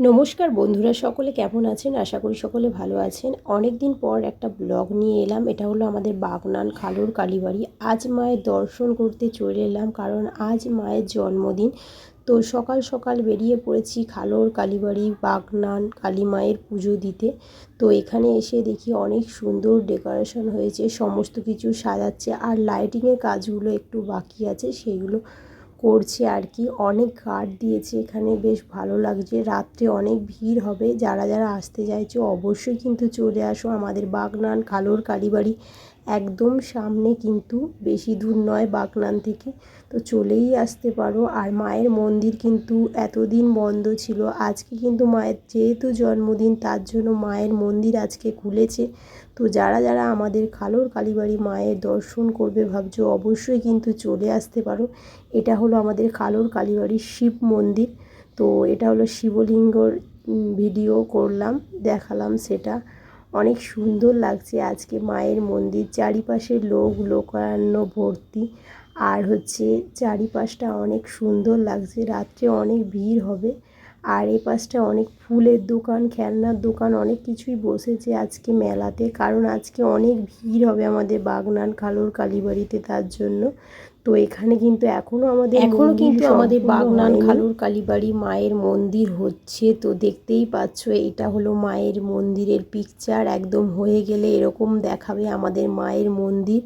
নমস্কার বন্ধুরা, সকলে কেমন আছেন? আশা করি সকলে ভালো আছেন। অনেক দিন পর একটা ব্লগ নিয়ে এলাম। এটা হলো আমাদের বাগনান খালুর কালীবাড়ি। আজ মায়ের দর্শন করতে চলে এলাম, কারণ আজ মায়ের জন্মদিন। তো সকাল সকাল বেরিয়ে পড়েছি খালুর কালীবাড়ি বাগনান কালী মায়ের পুজো দিতে। তো এখানে এসে দেখি অনেক সুন্দর ডেকোরেশন হয়েছে, সমস্ত কিছু সাজাচ্ছে, আর লাইটিংয়ের কাজগুলো একটু বাকি আছে, সেগুলো করছে আর কি। অনেক কাঠ দিয়েছে এখানে, বেশ ভালো লাগছে। রাত্রে অনেক ভিড় হবে, যারা যারা আসতে চাইছো অবশ্যই কিন্তু চলে আসো। আমাদের বাগনান খালুর কালীবাড়ি একদম সামনে, কিন্তু বেশি দূর নয় বাগনান থেকে, তো চলেই আসতে পারো। আর মায়ের মন্দির কিন্তু এতদিন বন্ধ ছিল, আজকে কিন্তু মায়ের যেহেতু জন্মদিন তার জন্য মায়ের মন্দির আজকে খুলেছে। তো যারা যারা আমাদের খালুর কালীবাড়ি মায়ের দর্শন করবে ভাবছো অবশ্যই কিন্তু চলে আসতে পারো। এটা হলো আমাদের খালুর কালীবাড়ির শিব মন্দির। তো এটা হলো শিবলিঙ্গর ভিডিও করলাম, দেখালাম সেটা। অনেক সুন্দর লাগছে আজকে মায়ের মন্দির, চারিপাশে লোকারণ্য ভর্তি। আর হচ্ছে চারিপাশটা অনেক সুন্দর লাগছে, রাত্রে অনেক ভিড় হবে। আর এই পাশটা অনেক ফুলের দোকান, খেলনার দোকান, অনেক কিছুই বসেছে আজকে মেলাতে, কারণ আজকে অনেক ভিড় হবে আমাদের বাগনান খালুর কালীবাড়িতে, তার জন্য। তো এখানে কিন্তু এখনও কিন্তু আমাদের বাগনান খালুর কালীবাড়ি মায়ের মন্দির হচ্ছে। তো দেখতেই পাচ্ছ, এটা হলো মায়ের মন্দিরের পিকচার। একদম হয়ে গেলে এরকম দেখাবে আমাদের মায়ের মন্দির।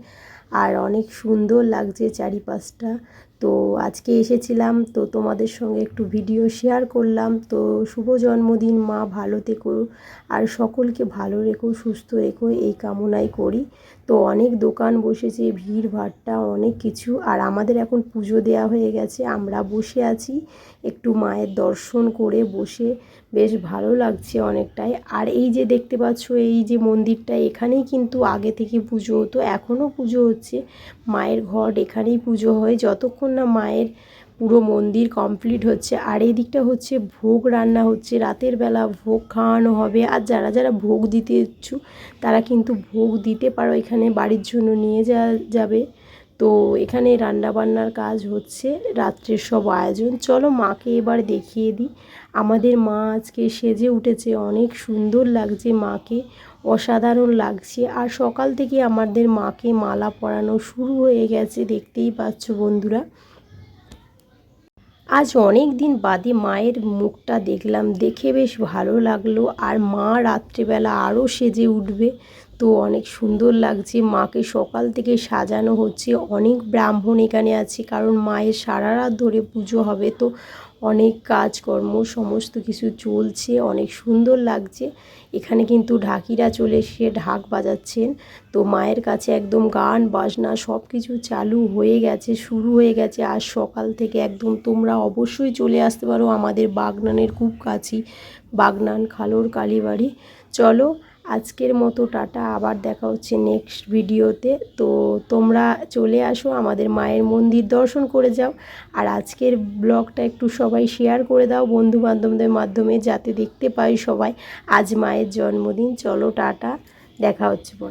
আর অনেক সুন্দর লাগছে চারিপাশটা। তো আজকে এসেছিলাম, তো তোমাদের সঙ্গে একটু ভিডিও শেয়ার করলাম। তো শুভ জন্মদিন মা, ভালো থেকো, আর সকলকে ভালো রেখো, সুস্থ রেখো, এই কামনাই করি। তো অনেক দোকান বসেছে, ভিড় ভাট্টা অনেক কিছু। আর আমাদের এখন পুজো দেওয়া হয়ে গেছে, আমরা বসে আছি একটু মায়ের দর্শন করে বসে, বেশ ভালো লাগছে অনেকটাই। আর এই যে দেখতে পাচ্ছ, এই যে মন্দিরটা, এখানেই কিন্তু আগে থেকে পুজো হতো, এখনও পুজো হচ্ছে। মায়ের ঘট এখানেই পুজো হয় যতক্ষণ না মায়ের পুরো মন্দির কমপ্লিট হচ্ছে। আর এই দিকটা হচ্ছে ভোগ রান্না হচ্ছে, রাতের বেলা ভোগ খাওয়ানো হবে। আর যারা যারা ভোগ দিতে ইচ্ছুক তারা কিন্তু ভোগ দিতে পারো, এখানে বাড়ির জন্য নিয়ে যাবে। তো এখানে রান্নাবান্নার কাজ হচ্ছে, রাত্রের সব আয়োজন। চলো মাকে এবার দেখিয়ে দিই। আমাদের মা আজকে সেজে উঠেছে, অনেক সুন্দর লাগছে মাকে, অসাধারণ লাগছে। আর সকাল থেকে আমাদের মাকে মালা পরানো শুরু হয়ে গেছে, দেখতেই পাচ্ছ বন্ধুরা। আজ অনেক দিন বাদে মায়ের মুখটা দেখলাম, দেখে বেশ ভালো লাগলো। আর মা রাত্রেবেলা আরও সেজে উঠবে, তো অনেক সুন্দর লাগছে। মাকে সকাল থেকে সাজানো হচ্ছে, অনেক ব্রাহ্মণ এখানে আছে, কারণ মায়ের সারা রাত ধরে পুজো হবে। তো অনেক কাজকর্ম সমস্ত কিছু চলছে, অনেক সুন্দর লাগছে। এখানে কিন্তু ঢাকিরা চলে এসে ঢাক বাজাচ্ছেন। তো মায়ের কাছে একদম গান বাজনা সব কিছু চালু হয়ে গেছে, শুরু হয়ে গেছে আজ সকাল থেকে একদম। তোমরা অবশ্যই চলে আসতে পারো আমাদের বাগনানের খুব কাছেই, বাগনান খালুর কালীবাড়ি। চলো আজকের মতো টাটা, আবার দেখা হচ্ছে নেক্সট ভিডিওতে। তো তোমরা চলে আসো, আমাদের মায়ের মন্দির দর্শন করে যাও। আর আজকের ব্লগটা একটু সবাই শেয়ার করে দাও বন্ধু বান্ধবদের মাধ্যমে, যাতে দেখতে পাই সবাই। আজ মায়ের জন্মদিন। চলো টাটা, দেখা হচ্ছে পরে।